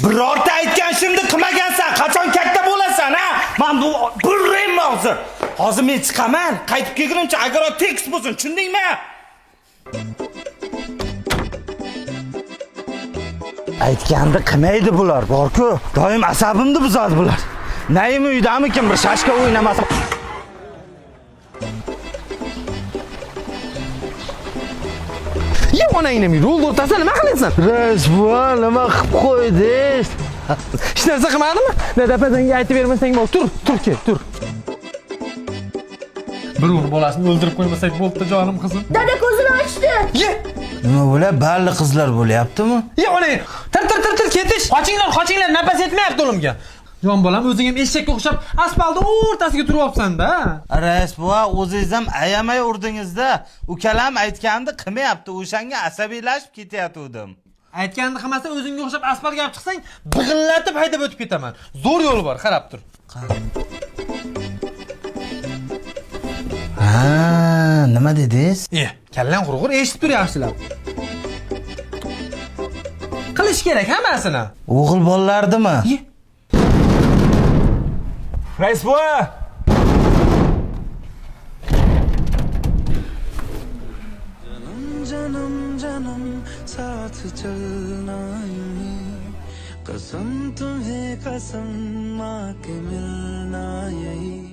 Birorta aytgan ishimni qilmagansan. Qachon katta bo'lasan, ha? Men bu burrayman hozir. Hozir men chiqaman. Qaytib kelgunimcha agar tekst bo'lsin, tushundingmi? Aytganda qilmaydi bular, bor-ku. Doim asabimni buzadi bular. Nayim uydamikin bir shashka o'ynamasa. Ya onangni yo'l o'rtasida nima qilyapsan? Rasbuan nima qilib qo'ydingiz? Hech narsa qilmadimi? Dadapazanga aytib bermasang bo'l. Tur, kel, tur. Birovni bolasini o'ldirib qo'ymasak bo'ldi, jonim qizim. Dada ko'zini ochdi. Ye. Nima bo'lar? Balli qizlar bo'lyaptimi? Ye onang. Tir ketish. Qochinglar, nafas yetmayapti o'limga. Jon bolam, o'zing ham eshakka o'xshab asfaltning o'rtasiga turibsan-da. Rasbuan, o'zingiz ham ayamay urdingizda. Ukalam aytgandi qilmayapti, o'shanga asabiylashib ketyatdim. Aytganini qilmasa o'zingga o'xshab asfaltga olib chiqsang, big'illatib haydab o'tib ketaman. Zo'r yo'li bor, qarab tur. Ha, nima dedingiz? Kallang qurg'ur, eshitib tur yaxshilab. Qilish kerak hammasini. O'g'il bolalardimi? Rasbuan! जन्म जन्म साथ चलना यूं ही कसम तुम्हें कसम माँ के मिलना यही